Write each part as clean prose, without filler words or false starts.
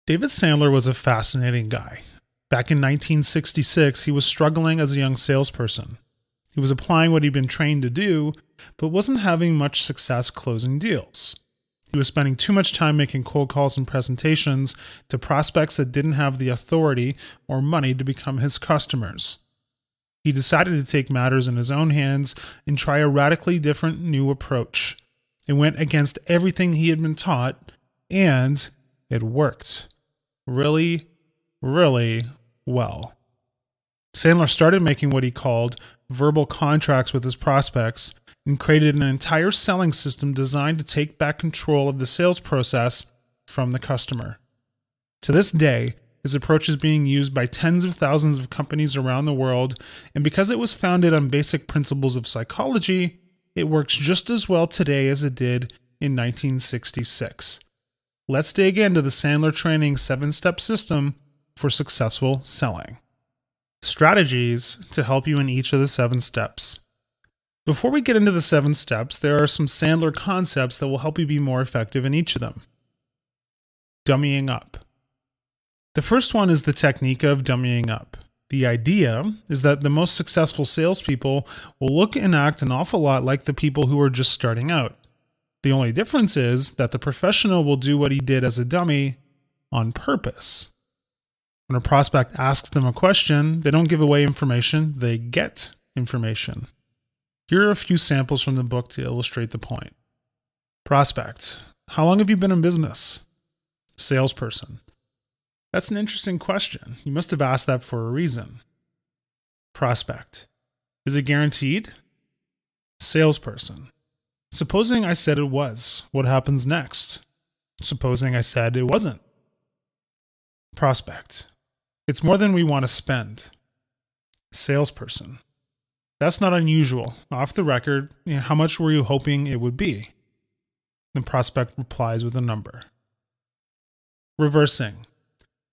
David Sandler was a fascinating guy. Back in 1966, he was struggling as a young salesperson. He was applying what he'd been trained to do, but wasn't having much success closing deals. He was spending too much time making cold calls and presentations to prospects that didn't have the authority or money to become his customers. He decided to take matters in his own hands and try a radically different new approach. It went against everything he had been taught, and it worked. Really, really well. Sandler started making what he called verbal contracts with his prospects and created an entire selling system designed to take back control of the sales process from the customer. To this day, his approach is being used by tens of thousands of companies around the world, and because it was founded on basic principles of psychology, it works just as well today as it did in 1966. Let's dig into the Sandler Training 7-step system for successful selling. Strategies to help you in each of the 7 steps. Before we get into the 7 steps, there are some Sandler concepts that will help you be more effective in each of them. Dummying up. The first one is the technique of dummying up. The idea is that the most successful salespeople will look and act an awful lot like the people who are just starting out. The only difference is that the professional will do what he did as a dummy on purpose. When a prospect asks them a question, they don't give away information, they get information. Here are a few samples from the book to illustrate the point. Prospect: how long have you been in business? Salesperson: that's an interesting question. You must have asked that for a reason. Prospect: is it guaranteed? Salesperson: supposing I said it was, what happens next? Supposing I said it wasn't. Prospect: it's more than we want to spend. Salesperson: that's not unusual. Off the record, how much were you hoping it would be? The prospect replies with a number. Reversing.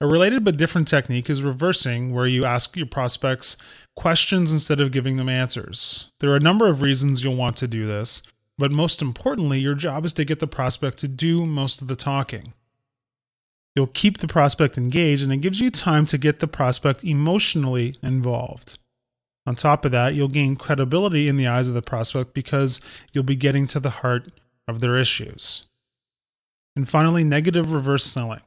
A related but different technique is reversing, where you ask your prospects questions instead of giving them answers. There are a number of reasons you'll want to do this, but most importantly, your job is to get the prospect to do most of the talking. You'll keep the prospect engaged, and it gives you time to get the prospect emotionally involved. On top of that, you'll gain credibility in the eyes of the prospect because you'll be getting to the heart of their issues. And finally, negative reverse selling.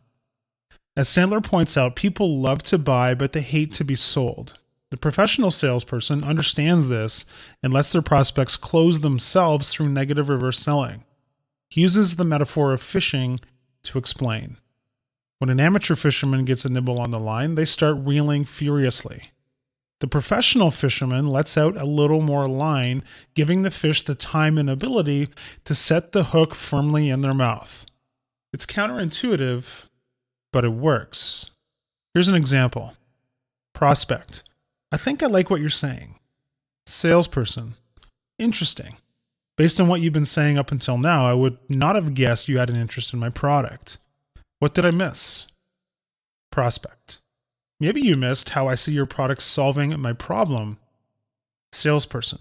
As Sandler points out, people love to buy, but they hate to be sold. The professional salesperson understands this and lets their prospects close themselves through negative reverse selling. He uses the metaphor of fishing to explain. When an amateur fisherman gets a nibble on the line, they start reeling furiously. The professional fisherman lets out a little more line, giving the fish the time and ability to set the hook firmly in their mouth. It's counterintuitive, but it works. Here's an example. Prospect: I think I like what you're saying. Salesperson: interesting. Based on what you've been saying up until now, I would not have guessed you had an interest in my product. What did I miss? Prospect: maybe you missed how I see your product solving my problem. Salesperson: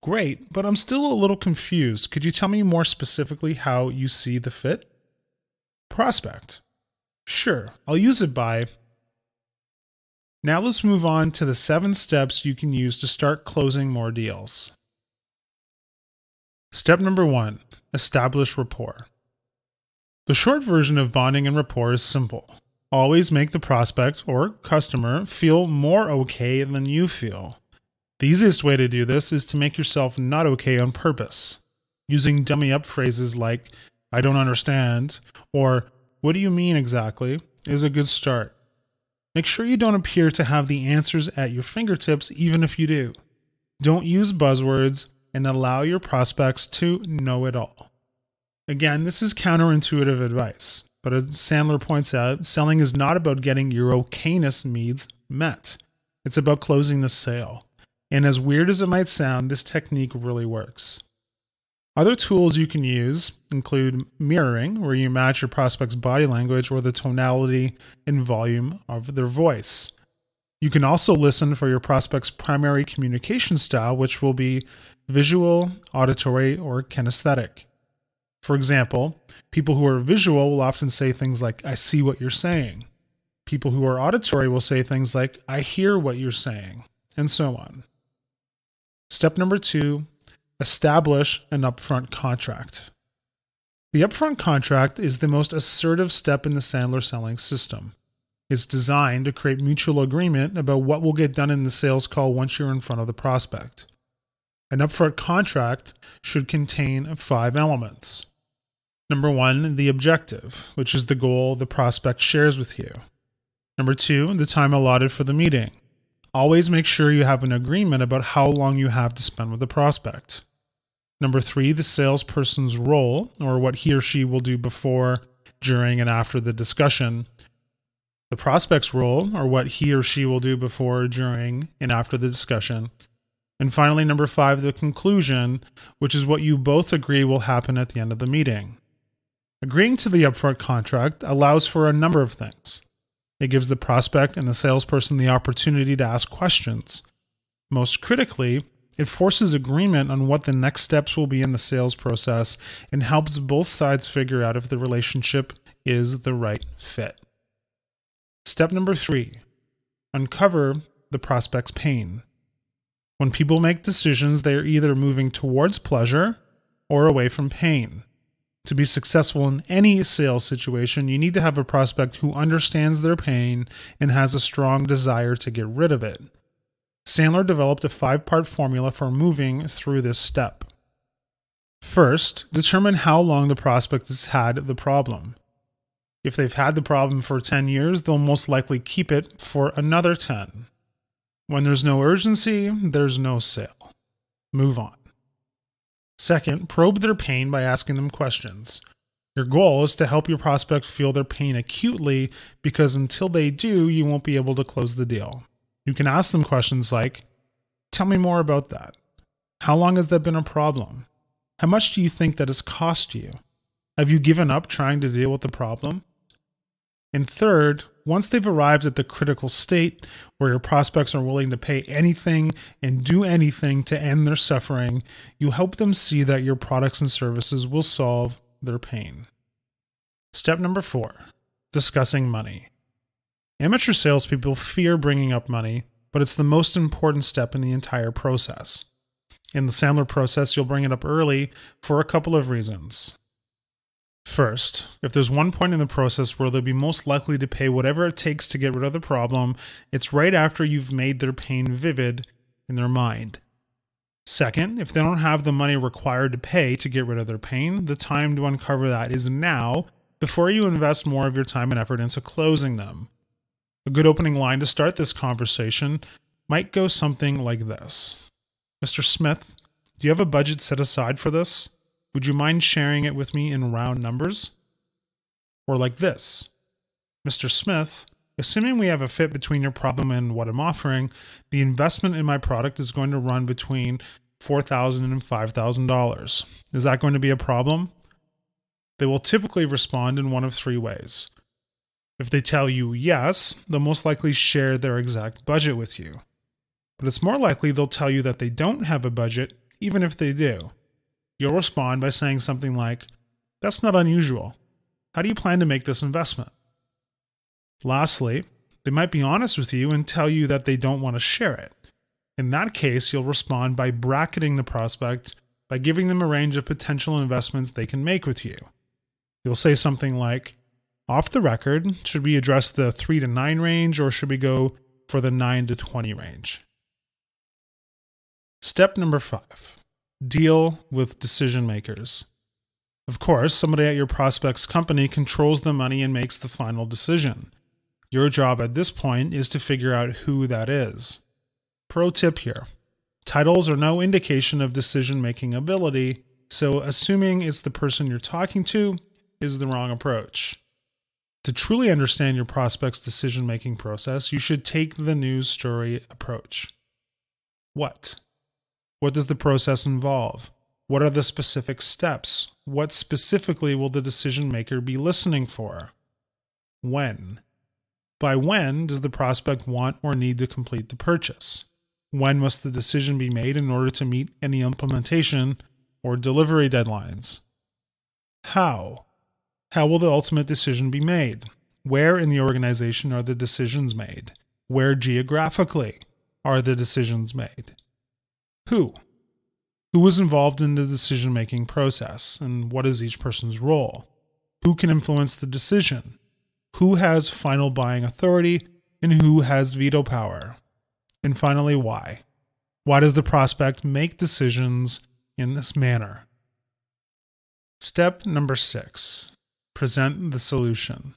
great, but I'm still a little confused. Could you tell me more specifically how you see the fit? Prospect: sure, I'll use it by... Now let's move on to the 7 steps you can use to start closing more deals. Step number 1, establish rapport. The short version of bonding and rapport is simple. Always make the prospect or customer feel more okay than you feel. The easiest way to do this is to make yourself not okay on purpose. Using dummy up phrases like, I don't understand, or what do you mean exactly, is a good start. Make sure you don't appear to have the answers at your fingertips even if you do. Don't use buzzwords and allow your prospects to know it all. Again, this is counterintuitive advice, but as Sandler points out, selling is not about getting your okayness needs met. It's about closing the sale. And as weird as it might sound, this technique really works. Other tools you can use include mirroring, where you match your prospect's body language or the tonality and volume of their voice. You can also listen for your prospect's primary communication style, which will be visual, auditory, or kinesthetic. For example, people who are visual will often say things like, I see what you're saying. People who are auditory will say things like, I hear what you're saying, and so on. Step number 2, establish an upfront contract. The upfront contract is the most assertive step in the Sandler selling system. It's designed to create mutual agreement about what will get done in the sales call once you're in front of the prospect. An upfront contract should contain 5 elements. Number 1, the objective, which is the goal the prospect shares with you. Number 2, the time allotted for the meeting. Always make sure you have an agreement about how long you have to spend with the prospect. Number 3, the salesperson's role, or what he or she will do before, during, and after the discussion. The prospect's role, or what he or she will do before, during, and after the discussion. And finally, number 5, the conclusion, which is what you both agree will happen at the end of the meeting. Agreeing to the upfront contract allows for a number of things. It gives the prospect and the salesperson the opportunity to ask questions. Most critically, it forces agreement on what the next steps will be in the sales process and helps both sides figure out if the relationship is the right fit. Step number 3, uncover the prospect's pain. When people make decisions, they are either moving towards pleasure or away from pain. To be successful in any sales situation, you need to have a prospect who understands their pain and has a strong desire to get rid of it. Sandler developed a 5-part formula for moving through this step. First, determine how long the prospect has had the problem. If they've had the problem for 10 years, they'll most likely keep it for another 10. When there's no urgency, there's no sale. Move on. Second, probe their pain by asking them questions. Your goal is to help your prospect feel their pain acutely, because until they do, you won't be able to close the deal. You can ask them questions like, tell me more about that. How long has that been a problem? How much do you think that has cost you? Have you given up trying to deal with the problem? And third, once they've arrived at the critical state where your prospects are willing to pay anything and do anything to end their suffering, you help them see that your products and services will solve their pain. Step number 4, discussing money. Amateur salespeople fear bringing up money, but it's the most important step in the entire process. In the Sandler process, you'll bring it up early for a couple of reasons. First, if there's one point in the process where they'll be most likely to pay whatever it takes to get rid of the problem, it's right after you've made their pain vivid in their mind. Second, if they don't have the money required to pay to get rid of their pain, the time to uncover that is now, before you invest more of your time and effort into closing them. A good opening line to start this conversation might go something like this. Mr. Smith, do you have a budget set aside for this? Would you mind sharing it with me in round numbers? Or like this. Mr. Smith, assuming we have a fit between your problem and what I'm offering, the investment in my product is going to run between $4,000 and $5,000. Is that going to be a problem? They will typically respond in one of 3 ways. If they tell you yes, they'll most likely share their exact budget with you. But it's more likely they'll tell you that they don't have a budget, even if they do. You'll respond by saying something like, that's not unusual. How do you plan to make this investment? Lastly, they might be honest with you and tell you that they don't want to share it. In that case, you'll respond by bracketing the prospect by giving them a range of potential investments they can make with you. You'll say something like, off the record, should we address the 3 to 9 range, or should we go for the 9 to 20 range? Step number 5. Deal with decision makers. Of course, somebody at your prospect's company controls the money and makes the final decision. Your job at this point is to figure out who that is. Pro tip here. Titles are no indication of decision-making ability, so assuming it's the person you're talking to is the wrong approach. To truly understand your prospect's decision-making process, you should take the news story approach. What? What does the process involve? What are the specific steps? What specifically will the decision maker be listening for? When? By when does the prospect want or need to complete the purchase? When must the decision be made in order to meet any implementation or delivery deadlines? How? How will the ultimate decision be made? Where in the organization are the decisions made? Where geographically are the decisions made? Who? Who is involved in the decision-making process, and what is each person's role? Who can influence the decision? Who has final buying authority, and who has veto power? And finally, why? Why does the prospect make decisions in this manner? Step number 6. Present the solution.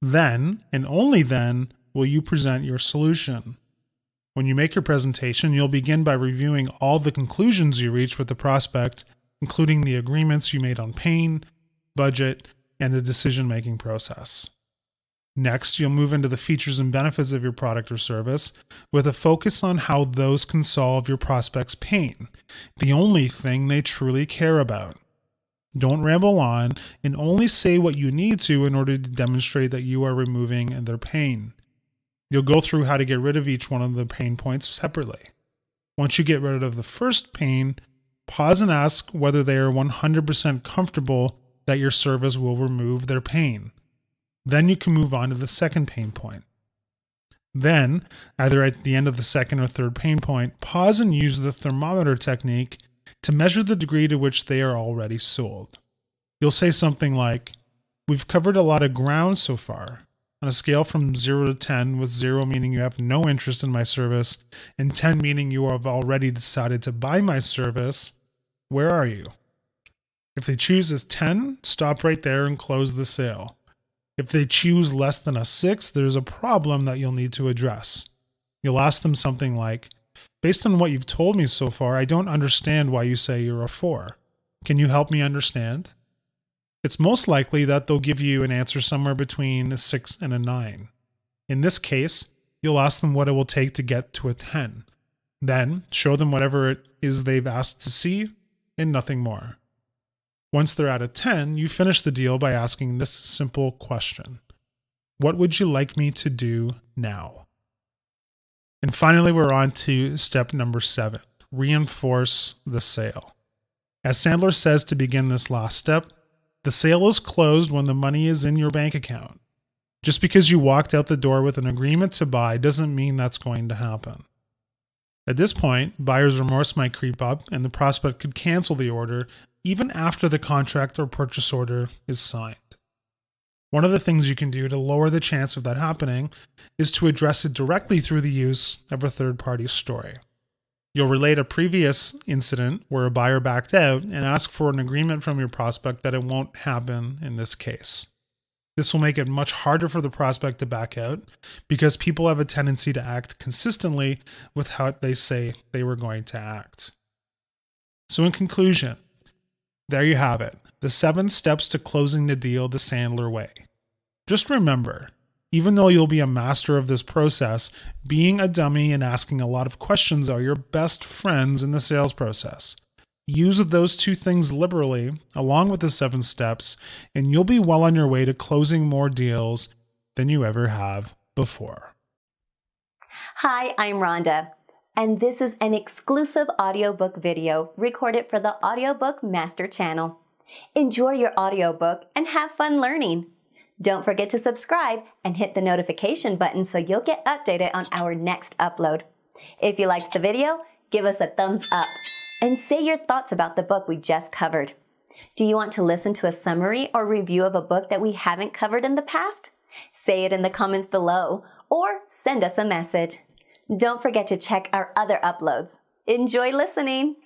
Then, and only then, will you present your solution. When you make your presentation, you'll begin by reviewing all the conclusions you reach with the prospect, including the agreements you made on pain, budget, and the decision-making process. Next, you'll move into the features and benefits of your product or service with a focus on how those can solve your prospect's pain, the only thing they truly care about. Don't ramble on, and only say what you need to in order to demonstrate that you are removing their pain. You'll go through how to get rid of each one of the pain points separately. Once you get rid of the first pain, pause and ask whether they are 100% comfortable that your service will remove their pain. Then you can move on to the second pain point. Then, either at the end of the second or third pain point, pause and use the thermometer technique to measure the degree to which they are already sold. You'll say something like, "We've covered a lot of ground so far. On a scale from 0 to 10, with 0 meaning you have no interest in my service, and 10 meaning you have already decided to buy my service, where are you?" If they choose as 10, stop right there and close the sale. If they choose less than a 6, there's a problem that you'll need to address. You'll ask them something like, "Based on what you've told me so far, I don't understand why you say you're a 4. Can you help me understand?" It's most likely that they'll give you an answer somewhere between a 6 and a 9. In this case, you'll ask them what it will take to get to a 10. Then, show them whatever it is they've asked to see, and nothing more. Once they're at a 10, you finish the deal by asking this simple question: "What would you like me to do now?" And finally, we're on to step number 7, reinforce the sale. As Sandler says to begin this last step, the sale is closed when the money is in your bank account. Just because you walked out the door with an agreement to buy doesn't mean that's going to happen. At this point, buyer's remorse might creep up and the prospect could cancel the order even after the contract or purchase order is signed. One of the things you can do to lower the chance of that happening is to address it directly through the use of a third-party story. You'll relate a previous incident where a buyer backed out and ask for an agreement from your prospect that it won't happen in this case. This will make it much harder for the prospect to back out because people have a tendency to act consistently with how they say they were going to act. So in conclusion, there you have it, the 7 steps to closing the deal the Sandler way. Just remember, even though you'll be a master of this process, being a dummy and asking a lot of questions are your best friends in the sales process. Use those 2 things liberally, along with the 7 steps, and you'll be well on your way to closing more deals than you ever have before. Hi, I'm Rhonda, and this is an exclusive audiobook video recorded for the Audiobook Master channel. Enjoy your audiobook and have fun learning. Don't forget to subscribe and hit the notification button so you'll get updated on our next upload. If you liked the video, give us a thumbs up and say your thoughts about the book we just covered. Do you want to listen to a summary or review of a book that we haven't covered in the past? Say it in the comments below or send us a message. Don't forget to check our other uploads. Enjoy listening!